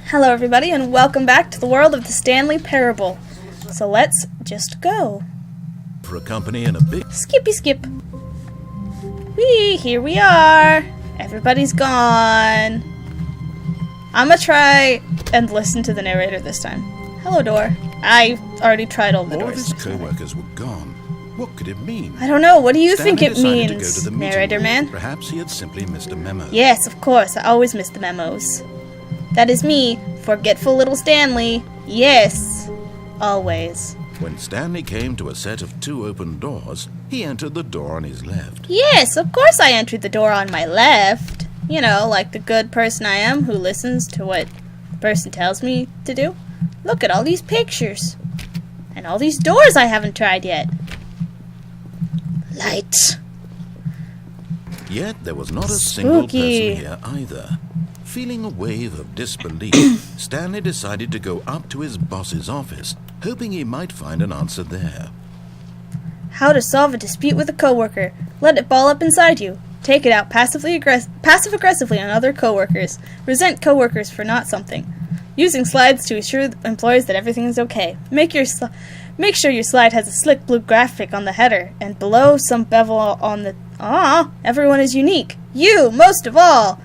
Hello everybody and welcome back to the world of the Stanley parable. So let's just go. For a company and a big Skippy skip. Whee, here we are. Everybody's gone. I'm gonna try and listen to the narrator this time. Hello door. I already tried all the all of doors. his co-workers were gone. What could it mean? I don't know. What do you think it Stanley decided to go means, to the meeting narrator room. man? Perhaps he had simply missed a memo. Yes, of course. I always miss the memos. That is me, forgetful little Stanley. Yes, always. When Stanley came to a set of two open doors, he entered the door on his left. Yes, of course I entered the door on my left. You know, like the good person I am who listens to what the person tells me to do. Look at all these pictures. And all these doors I haven't tried yet. Light. Yet there was not a single Spooky. person here either. Feeling a wave of disbelief, Stanley decided to go up to his boss's office, hoping he might find an answer there. How to solve a dispute with a coworker. Let it ball up inside you. Take it out passive-aggressively on other coworkers. Resent coworkers for not something. Using slides to assure employees that everything is okay. Make sure your slide has a slick blue graphic on the header, and below some bevel on the... everyone is unique. You, most of all.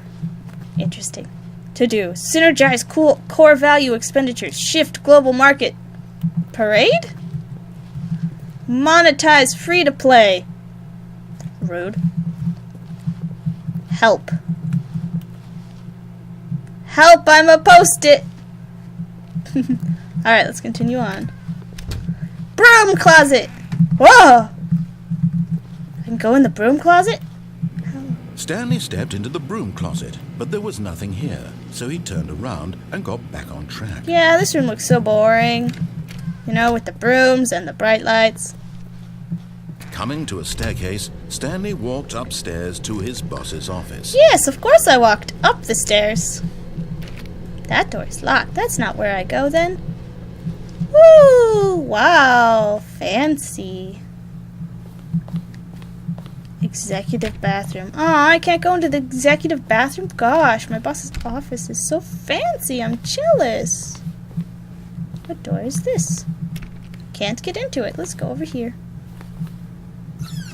Interesting. To do. Synergize core value expenditures. Shift global market. Parade? Monetize free-to-play. Rude. Help. Help, I'm a post-it. Alright, let's continue on. Broom closet! Whoa! I can go in the broom closet? Stanley stepped into the broom closet, but there was nothing here, so he turned around and got back on track. Yeah, this room looks so boring. You know, with the brooms and the bright lights. Coming to a staircase, Stanley walked upstairs to his boss's office. Yes, of course I walked up the stairs. That door is locked. That's not where I go then. Woo! Wow, fancy. Executive bathroom. Aw, I can't go into the executive bathroom? Gosh, my boss's office is so fancy. I'm jealous. What door is this? Can't get into it. Let's go over here.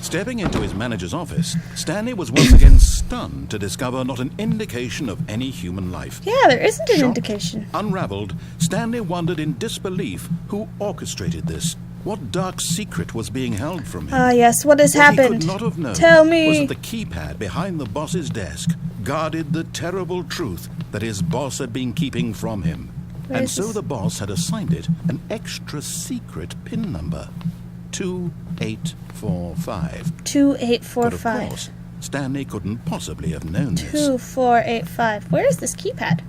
Stepping into his manager's office, Stanley was once again stunned to discover not an indication of any human life. Yeah, there isn't an Shocked, indication. Unraveled, Stanley wondered in disbelief who orchestrated this. What dark secret was being held from him? Ah, yes, what has What happened? he could not have known Tell me. was that the keypad behind the boss's desk guarded the terrible truth that his boss had been keeping from him. Where And is so this? the boss had assigned it an extra secret PIN number. 2845. But of 2845. course, Stanley couldn't possibly have known this. 2485. Where is this keypad?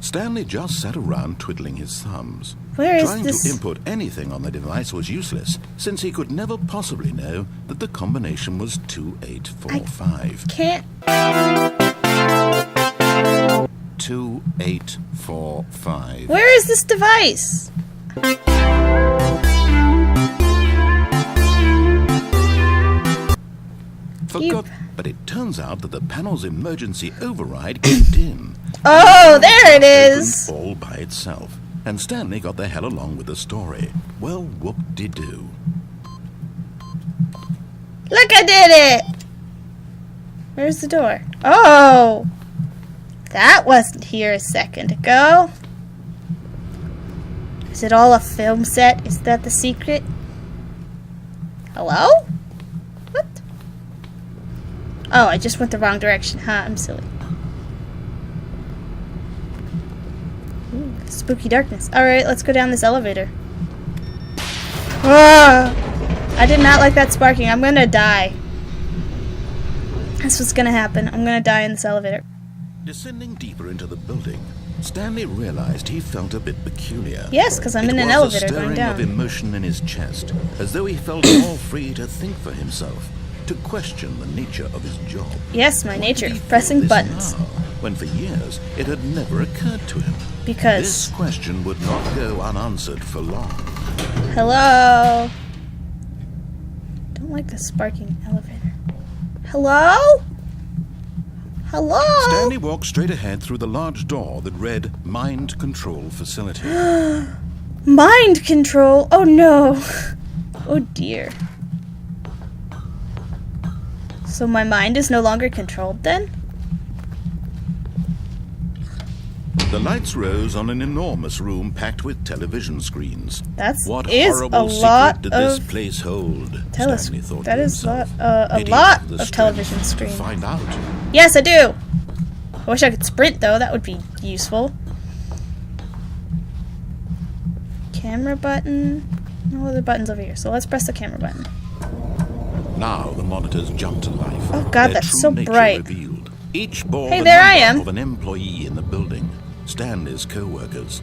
Stanley just sat around twiddling his thumbs. Where is Trying this? to input anything on the device was useless, since he could never possibly know that the combination was 2845. Can't. 2845. Where is this device? Forgot, but it turns out that the panel's emergency override kicked in. Oh, there it is. Opened all by itself, and Stanley got the hell along with the story. Well, whoop-de-doo. Look, I did it. Where's the door? Oh, that wasn't here a second ago. Is it all a film set? Is that the secret? Hello? What? Oh, I just went the wrong direction. Huh, I'm silly. Ooh, spooky darkness. Alright, let's go down this elevator. Ah, I did not like that sparking. I'm gonna die. That's what's gonna happen. I'm gonna die in this elevator. Descending deeper into the building, Stanley realized he felt a bit peculiar. Yes, because I'm in an It was elevator a going stirring down. of emotion in his chest, as though he felt more free to think for himself, to question the nature of his job. Yes, my Why nature did he of feel pressing this buttons. now, when for years it had never occurred to him? Because. This question would not go unanswered for long. Hello? Don't like the sparking elevator. Hello? Hello? Stanley walked straight ahead through the large door that read Mind Control Facility. Mind control? Oh no. Oh dear. So my mind is no longer controlled then? The lights rose on an enormous room packed with television screens. What horrible is a lot secret did this of place hold? Stanley thought that to is himself. a Did he lot have the of strength television to screens. find out. Yes, I do. I wish I could sprint though. That would be useful. Camera button. No other buttons over here. So let's press the camera button. Now the monitors jumped to life. Oh God, Their that's true so nature bright. Revealed. Each bore Hey, the there I number am. of an employee in the building. Stanley's co-workers.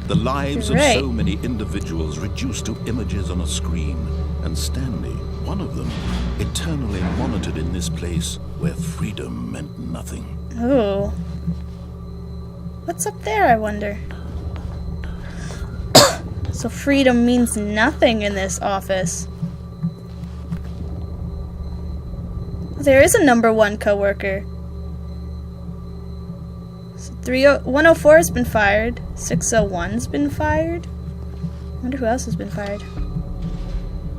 The lives You're of right. so many individuals reduced to images on a screen. And Stanley, one of them, eternally monitored in this place where freedom meant nothing. Oh. What's up there, I wonder? So freedom means nothing in this office. There is a number 1 coworker. So 104 has been fired. 601's been fired. I wonder who else has been fired.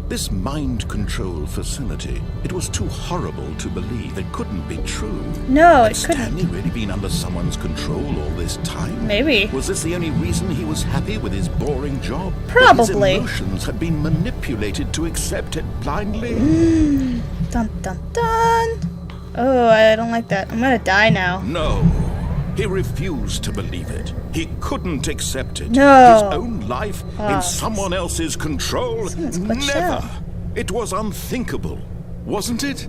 This mind control facility, it was too horrible to believe. It couldn't be true. No, Had it couldn't. Stanley really been under someone's control all this time? Maybe. Was this the only reason he was happy with his boring job? Probably. That his emotions had been manipulated to accept it blindly? Dun dun dun. Oh, I don't like that. I'm gonna die now. No. He refused to believe it. He couldn't accept it. No. His own life in someone else's control? Someone's glitched Never. out. It was unthinkable, wasn't it?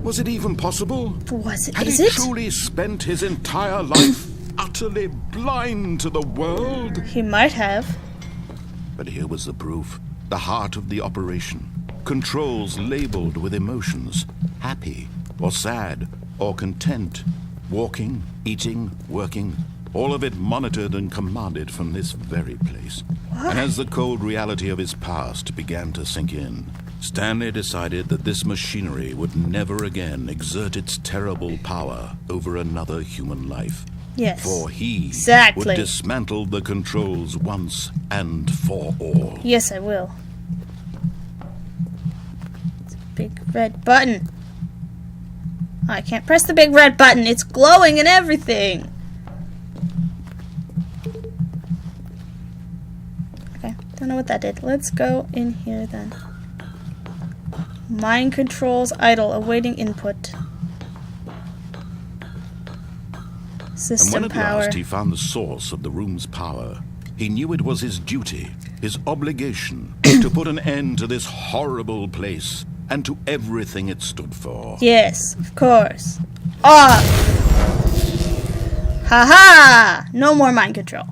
Was it even possible? Was it? Had Is he it? truly spent his entire life utterly blind to the world? He might have. But here was the proof. The heart of the operation. Controls labeled with emotions. Happy, or sad, or content. Walking, eating, working. All of it monitored and commanded from this very place. What? And as the cold reality of his past began to sink in, Stanley decided that this machinery would never again exert its terrible power over another human life. Yes. For he Exactly. would dismantle the controls once and for all. Yes, I will. It's a big red button. I can't press the big red button. It's glowing and everything. Okay, don't know what that did. Let's go in here then. Mind controls idle, awaiting input. And System when at power. last he found the source of the room's power, he knew it was his duty, his obligation, to put an end to this horrible place and to everything it stood for. Yes, of course. Off! Haha! No more mind control.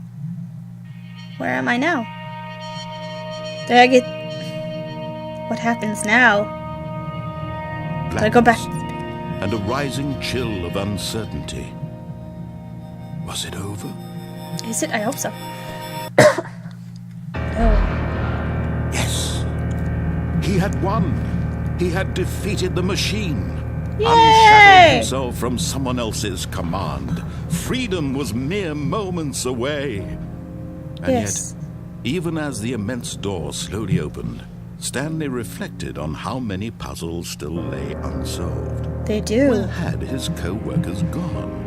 Where am I now? Did I get... What happens now? Do I go back? Blackness and a rising chill of uncertainty. Was it over? Is it? I hope so. No. Yes. He had won. He had defeated the machine. Yay! Unshackled himself from someone else's command. Freedom was mere moments away. And Yes. yet, even as the immense door slowly opened, Stanley reflected on how many puzzles still lay unsolved. They do. Where had his co-workers gone?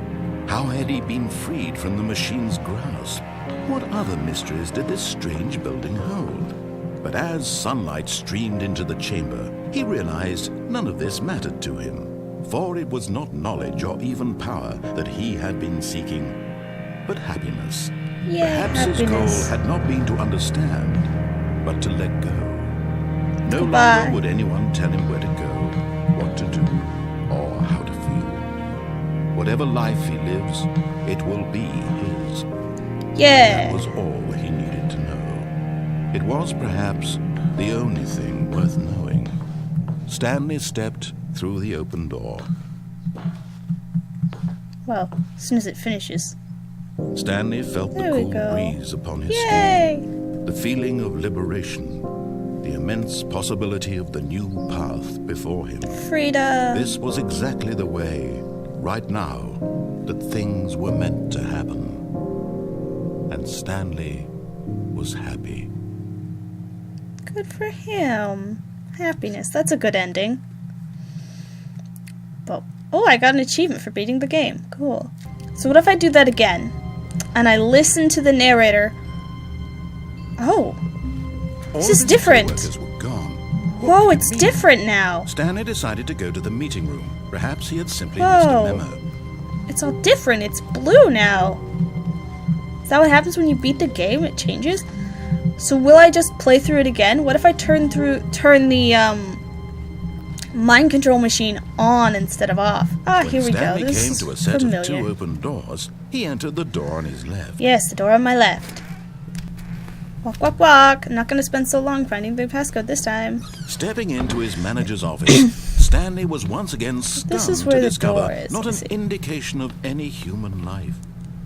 How had he been freed from the machine's grasp? What other mysteries did this strange building hold? But as sunlight streamed into the chamber, he realized none of this mattered to him, for it was not knowledge or even power that he had been seeking, but happiness. Yay, Perhaps his goal happiness. had not been to understand, but to let go. No Goodbye. longer would anyone tell him where to go, what to do, or how to feel. Whatever life he lives, it will be his. Yeah. That was all he needed to know. It was perhaps the only thing worth knowing. Stanley stepped through the open door. Well, as soon as it finishes. Stanley felt the There we cool go. breeze upon his Yay! skin, the feeling of liberation, the immense possibility of the new path before him. Freedom. This was exactly the way, right now that things were meant to happen. And Stanley was happy. Good for him. Happiness. That's a good ending. But, oh, I got an achievement for beating the game. Cool. So what if I do that again? And I listen to the narrator. Oh. This is different. All of his co-workers were gone. Whoa, it's different now. Stanley decided to go to the meeting room. Perhaps he had simply missed a memo. It's all different. It's blue now. Is that what happens when you beat the game? It changes? So will I just play through it again? What if I turn the mind control machine on instead of off? Ah, here we go. Stanley This came is to a set familiar. of 2 open doors. He entered the door on his left. Yes, the door on my left. Walk, walk, walk. I'm not going to spend so long finding the passcode this time. Stepping into his manager's office, Stanley was once again stunned is where to the discover door is. not Let's an see. indication of any human life.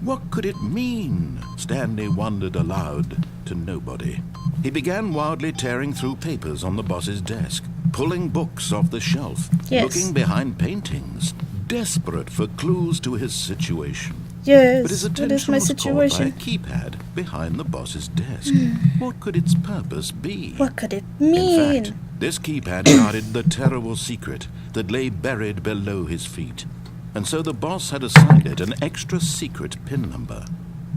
What could it mean? Stanley wondered aloud to nobody. He began wildly tearing through papers on the boss's desk, pulling books off the shelf, Yes. looking behind paintings, desperate for clues to his situation. Yes, But his what attention is my was caught by situation? a keypad behind the boss's desk. What could its purpose be? What could it In mean? fact, this keypad guarded the terrible secret that lay buried below his feet. And so the boss had assigned it an extra secret PIN number,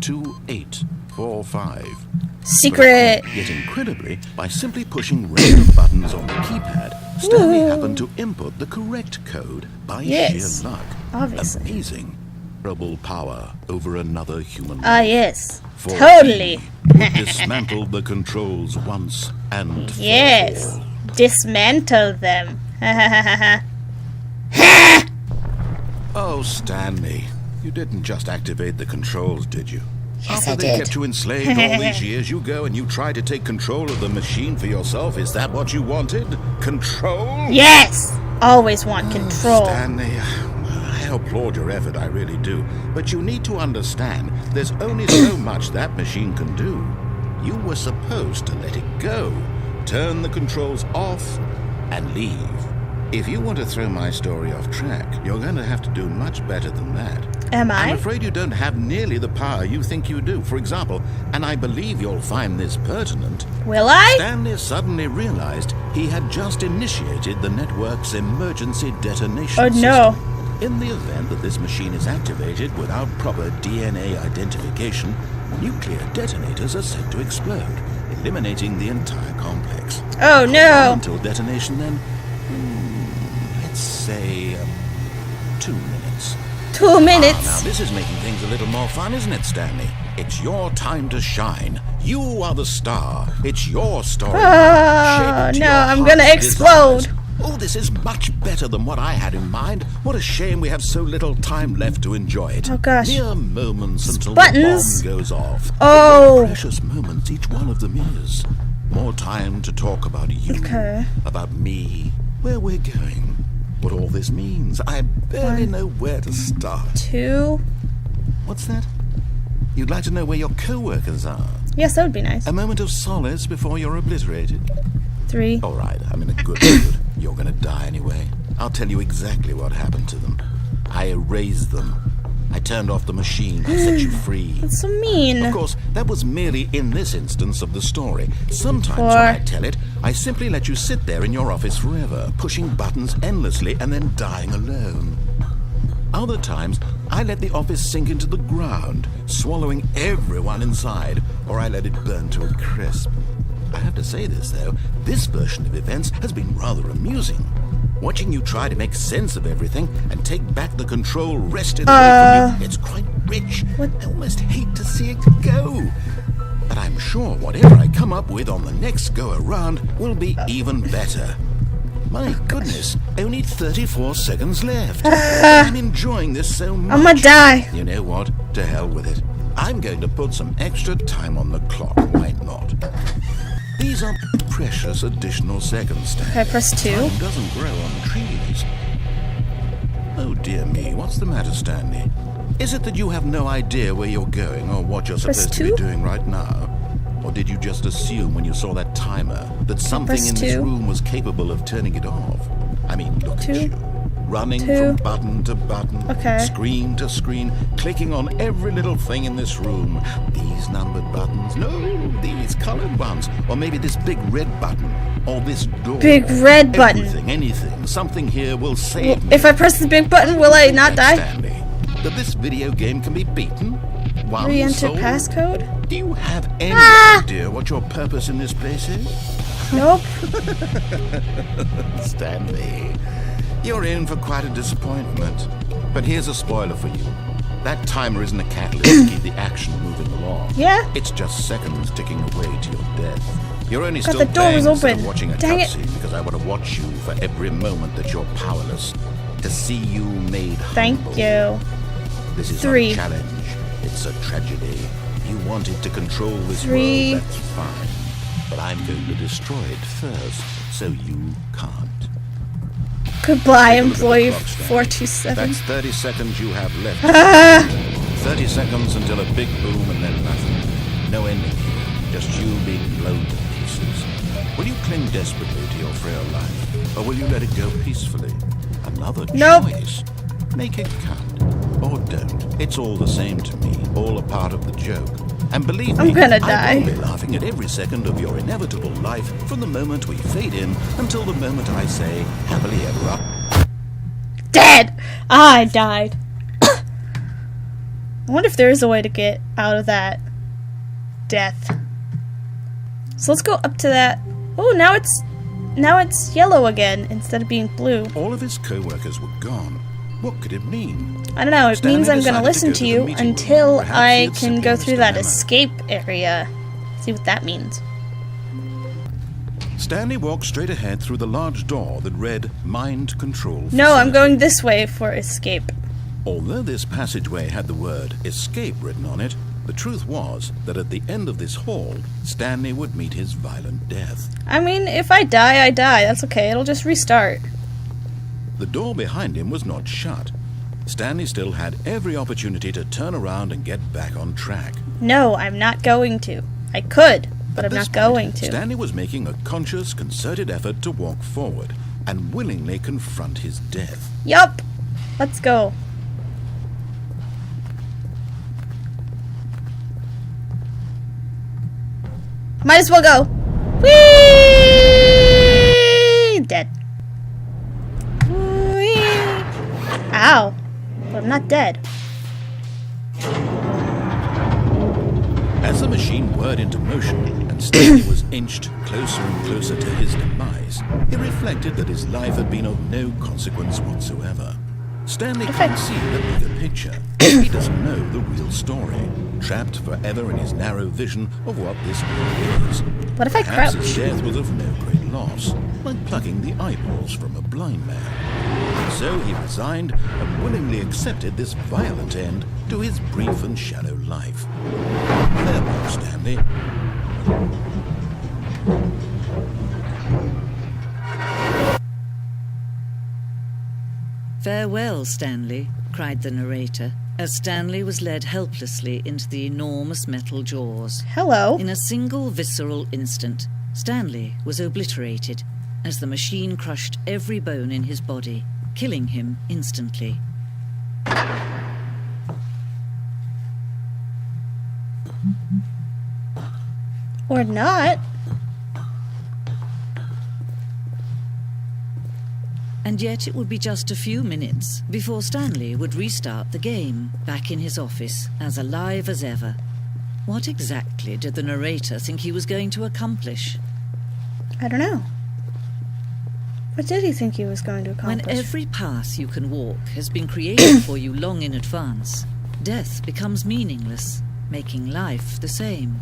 2845. Secret! Yet incredibly, by simply pushing random buttons on the keypad, Stanley happened to input the correct code by Yes, sheer luck. obviously. Amazing. Terrible power over another human Ah, life. yes. For Totally. he would dismantle the controls once and for Yes. all. Dismantle them. Ha ha ha ha ha. Oh, Stanley, you didn't just activate the controls, did you? Yes, After I they did. kept you enslaved all these years, you go and you try to take control of the machine for yourself. Is that what you wanted? Control? Yes! Always want control. Stanley, I applaud your effort, I really do. But you need to understand, there's only so much that machine can do. You were supposed to let it go, turn the controls off, and leave. If you want to throw my story off track, you're going to have to do much better than that. Am I'm I? afraid you don't have nearly the power you think you do. For example, and I believe you'll find this pertinent, Will I? Stanley suddenly realized he had just initiated the network's emergency detonation Oh, no. system. In the event that this machine is activated without proper DNA identification, nuclear detonators are said to explode, eliminating the entire complex. Oh, no. Until detonation then, let's say 2 minutes. 2 minutes. Now this is making things a little more fun, isn't it, Stanley? It's your time to shine. You are the star. It's your story. Oh, Shape it to no, your I'm heart's gonna explode. desires. Oh, this is much better than what I had in mind. What a shame we have so little time left to enjoy it. Oh, gosh. Mere moments until Buttons. the bomb goes off. Oh. Precious moments each one of them is. More time to talk about you, Okay. about me, where we're going, what all this means. I barely know where to start. 2. What's that? You'd like to know where your co-workers are? Yes, that would be nice. A moment of solace before you're obliterated? 3. All right, I'm in a good mood. You're gonna die anyway. I'll tell you exactly what happened to them. I erased them. I turned off the machine. I set you free. That's so mean. Of course, that was merely in this instance of the story. Sometimes 4. when I tell it, I simply let you sit there in your office forever, pushing buttons endlessly and then dying alone. Other times, I let the office sink into the ground, swallowing everyone inside, or I let it burn to a crisp. I have to say this, though, this version of events has been rather amusing. Watching you try to make sense of everything and take back the control wrested away from you, it's quite rich. What? I almost hate to see it go. But I'm sure whatever I come up with on the next go-around will be even better. My goodness, only 34 seconds left. I'm enjoying this so much. I'm gonna die. You know what? To hell with it. I'm going to put some extra time on the clock. Why not? These are precious additional seconds, Stanley. Okay, press 2. Time doesn't grow on trees. Oh dear me, what's the matter, Stanley? Is it that you have no idea where you're going or what you're Press supposed to be 2? doing right now? Or did you just assume when you saw that timer that something Press in this 2. room was capable of turning it off? I mean, look 2. at you. running Two. from button to button, Okay. screen to screen, clicking on every little thing in this room. These numbered buttons, no, these colored ones, or maybe this big red button, or this door. Big red button. Everything, anything, something here will save me. If I press the big button, will I not die? Stanley, that this video game can be beaten. One Re-enter soul. passcode? Do you have any idea what your purpose in this place is? Nope. Stanley, you're in for quite a disappointment. But here's a spoiler for you. That timer isn't a catalyst to keep the action moving along. Yeah? It's just seconds ticking away to your death. You're only God, still the door playing was instead open. of watching a Dang it. cutscene because I want to watch you for every moment that you're powerless. To see you made Thank humble. you. This is 3. not a challenge. It's a tragedy. You wanted to control this 3. world, that's fine. But I'm going to destroy it first, so you can't. Goodbye, Take a look at the employee clock, Stanley. 427. That's 30 seconds you have left. Ah! 30 seconds until a big boom and then nothing. No ending here. Just you being blown to pieces. Will you cling desperately to your frail life, or will you let it go peacefully? Another Nope. choice. Make it count, or don't. It's all the same to me, all a part of the joke. And believe me, I'm gonna I die. will be laughing at every second of your inevitable life from the moment we fade in until the moment I say, happily ever after. Dead! I died. I wonder if there is a way to get out of that death. So let's go up to that. Oh, now it's yellow again instead of being blue. All of his co-workers were gone. What could it mean? I don't know, it Stanley means I'm gonna decided to listen go to to the you meeting room. until Perhaps he I had can simply go missed through a that memo. escape area. See what that means. Stanley walked straight ahead through the large door that read Mind Control No, I'm Facility. going this way for escape. Although this passageway had the word escape written on it, the truth was that at the end of this hall, Stanley would meet his violent death. I mean, if I die, I die. That's okay, it'll just restart. The door behind him was not shut. Stanley still had every opportunity to turn around and get back on track. No, I'm not going to. I could, but At I'm this not point, going to. Stanley was making a conscious, concerted effort to walk forward and willingly confront his death. Yup. Let's go. Might as well go. Whee! Dead. Whee! Ow. But I'm not dead. As the machine whirred into motion and Stanley was inched closer and closer to his demise, he reflected that his life had been of no consequence whatsoever. Stanley can't see the bigger picture. He doesn't know the real story, trapped forever in his narrow vision of what this world is. What if I Perhaps crouch? his death was of no great loss, like plucking the eyeballs from a blind man. And so he resigned and willingly accepted this violent end to his brief and shallow life. Farewell, Stanley. "Farewell, Stanley," cried the narrator, as Stanley was led helplessly into the enormous metal jaws. Hello. In a single visceral instant, Stanley was obliterated as the machine crushed every bone in his body, killing him instantly. Or not. And yet it would be just a few minutes before Stanley would restart the game, back in his office, as alive as ever. What exactly did the narrator think he was going to accomplish? I don't know. What did he think he was going to accomplish? When every path you can walk has been created for you long in advance, death becomes meaningless, making life the same.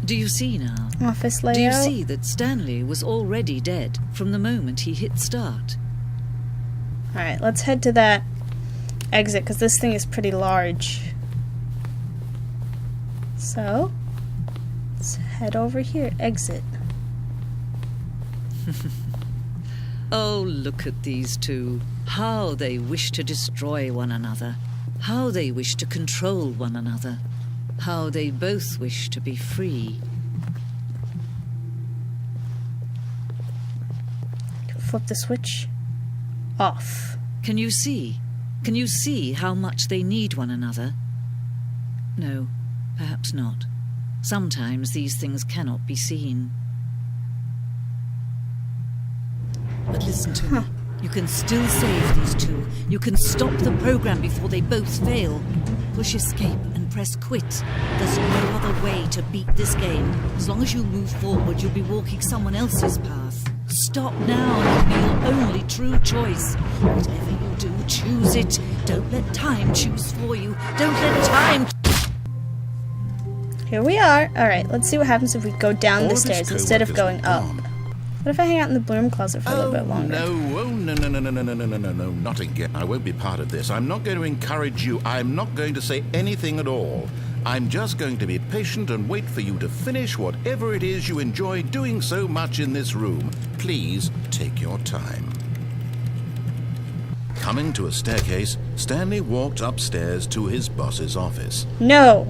Do you see now? Office layout. Do you see that Stanley was already dead from the moment he hit start? Alright, let's head to that exit, because this thing is pretty large. So, let's head over here. Exit. Oh, look at these two. How they wish to destroy one another. How they wish to control one another. How they both wish to be free. Flip the switch. Off. Can you see? Can you see how much they need one another? No, perhaps not. Sometimes these things cannot be seen. But listen to me. You can still save these two. You can stop the program before they both fail. Push escape and press quit. There's no other way to beat this game. As long as you move forward, you'll be walking someone else's path. Stop now and it'll be your only true choice. Whatever you do, choose it. Don't let time choose for you. Don't let time... Here we are. Alright, let's see what happens if we go down All the of his stairs instead of co-workers going are up. gone. What if I hang out in the broom closet for a little bit longer? No, not again. I won't be part of this. I'm not going to encourage you. I'm not going to say anything at all. I'm just going to be patient and wait for you to finish whatever it is you enjoy doing so much in this room. Please take your time. Coming to a staircase, Stanley walked upstairs to his boss's office. No!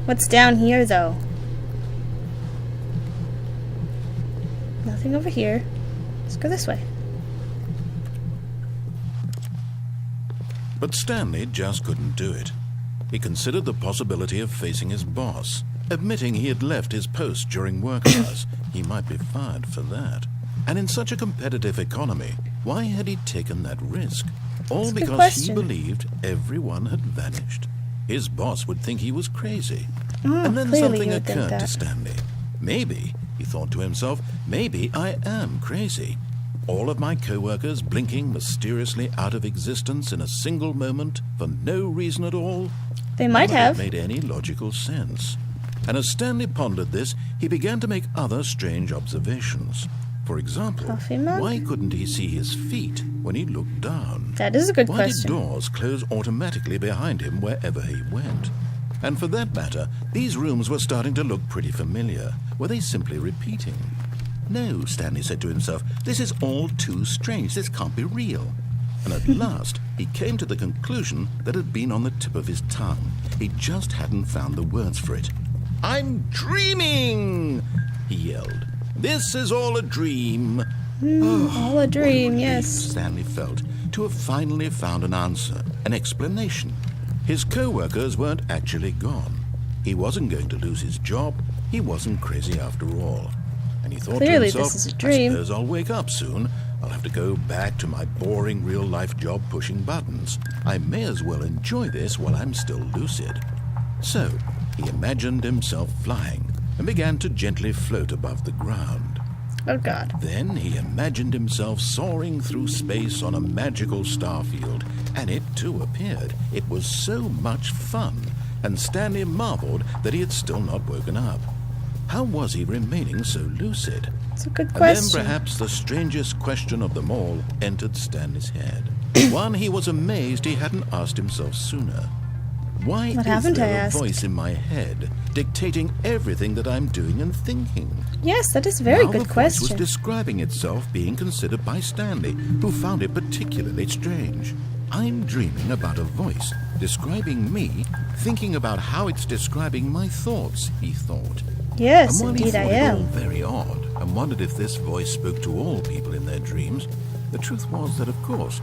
What's down here, though? Nothing over here. Let's go this way. But Stanley just couldn't do it. He considered the possibility of facing his boss. Admitting he had left his post during work hours, he might be fired for that. And in such a competitive economy, why had he taken that risk? All That's a good because he question. believed everyone had vanished. His boss would think he was crazy. Oh, And then clearly something you would think occurred to that. Stanley. Maybe, he thought to himself, maybe I am crazy. All of my co-workers blinking mysteriously out of existence in a single moment for no reason at all. They might None of have. it made any logical sense. And as Stanley pondered this, he began to make other strange observations. For example, Coffee mug? why couldn't he see his feet when he looked down? That is a good Why question. did doors close automatically behind him wherever he went? And for that matter, these rooms were starting to look pretty familiar. Were they simply repeating? No, Stanley said to himself, this is all too strange. This can't be real. And at last, he came to the conclusion that had been on the tip of his tongue. He just hadn't found the words for it. I'm dreaming, he yelled. This is all a dream. All a dream, What a relief yes. Stanley felt to have finally found an answer, an explanation. His co-workers weren't actually gone. He wasn't going to lose his job. He wasn't crazy after all. And he thought Clearly to himself, this is a dream. I suppose I'll wake up soon. I'll have to go back to my boring real-life job pushing buttons. I may as well enjoy this while I'm still lucid. So, he imagined himself flying and began to gently float above the ground. Oh god. Then he imagined himself soaring through space on a magical starfield, and it too appeared. It was so much fun, and Stanley marveled that he had still not woken up. How was he remaining so lucid? It's a good And then question. perhaps the strangest question of them all entered Stanley's head. One he was amazed he hadn't asked himself sooner. Why What is haven't I there a asked? voice in my head dictating everything that I'm doing and thinking? Yes, that is a very Now good the voice was question. describing itself being considered by Stanley, who found it particularly strange. I'm dreaming about a voice describing me, thinking about how it's describing my thoughts, he thought. Yes, And while he indeed I thought it all am. very odd and wondered if this voice spoke to all people in their dreams, the truth was that, of course,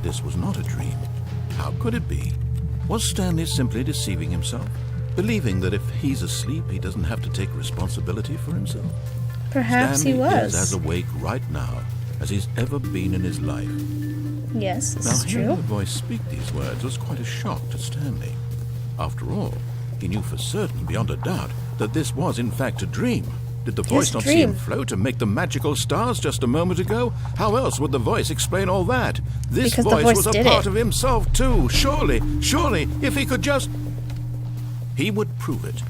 this was not a dream. How could it be? Was Stanley simply deceiving himself, believing that if he's asleep, he doesn't have to take responsibility for himself? Perhaps he Stanley is as was. awake right now as he's ever been in his life. Yes, this Now, is hearing true. the voice speak these words was quite a shock to Stanley. After all, he knew for certain, beyond a doubt, that this was in fact a dream. Did the voice not see him dream. float and make the magical stars just a moment ago? How else would the voice explain all that? This Because the voice voice was a did part it. of himself too. Surely, if he could just... He would prove it.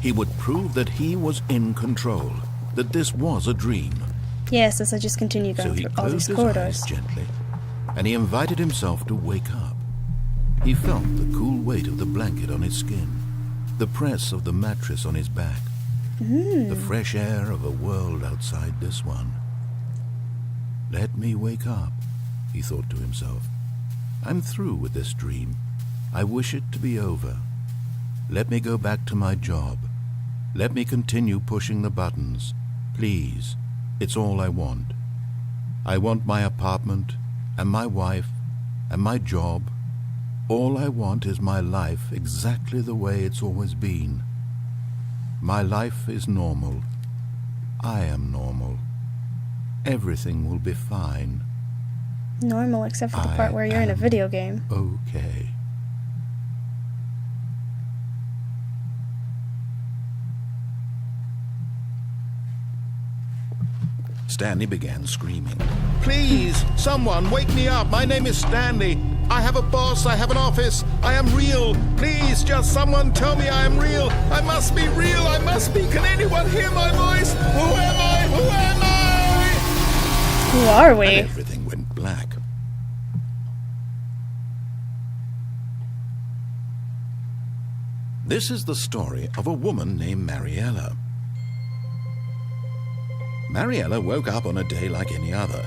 He would prove that he was in control, that this was a dream. Yes, as I just continue So going he through all closed these his corridors. eyes gently, and he invited himself to wake up. He felt the cool weight of the blanket on his skin, the press of the mattress on his back, the fresh air of a world outside this one. Let me wake up, he thought to himself. I'm through with this dream. I wish it to be over. Let me go back to my job. Let me continue pushing the buttons. Please, it's all I want. I want my apartment, and my wife, and my job. All I want is my life exactly the way it's always been. My life is normal. I am normal. Everything will be fine. Normal, except for the part where you're in a video game. Okay. Stanley began screaming. Please, someone, wake me up. My name is Stanley. I have a boss. I have an office. I am real. Please, just someone tell me I am real. I must be real. I must be. Can anyone hear my voice? Who am I? Who am I? Who are we? And everything went black. This is the story of a woman named Mariella. Mariella woke up on a day like any other.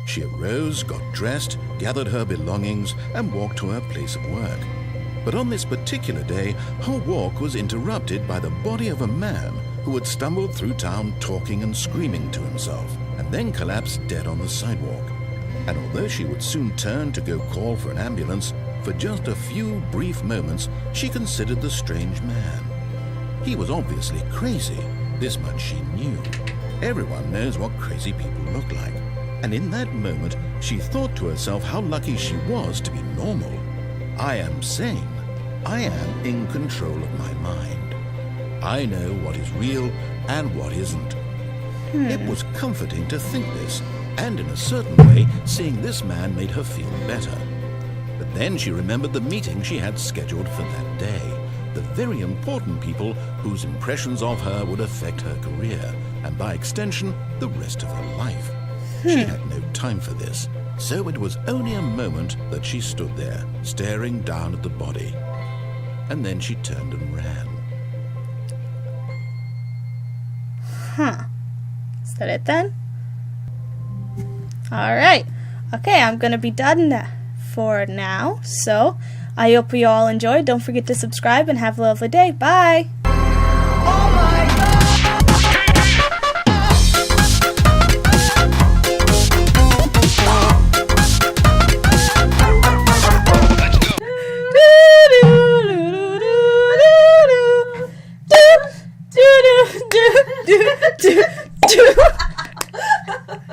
She arose, got dressed, gathered her belongings, and walked to her place of work. But on this particular day, her walk was interrupted by the body of a man who had stumbled through town talking and screaming to himself, and then collapsed dead on the sidewalk. And although she would soon turn to go call for an ambulance, for just a few brief moments she considered the strange man. He was obviously crazy, this much she knew. Everyone knows what crazy people look like. And in that moment, she thought to herself how lucky she was to be normal. I am sane. I am in control of my mind. I know what is real and what isn't. It was comforting to think this, and in a certain way, seeing this man made her feel better. But then she remembered the meeting she had scheduled for that day. The very important people whose impressions of her would affect her career, and by extension, the rest of her life. She had no time for this, so it was only a moment that she stood there, staring down at the body. And then she turned and ran. Is that it then? Alright. Okay, I'm gonna be done for now. So, I hope you all enjoyed. Don't forget to subscribe and have a lovely day. Bye!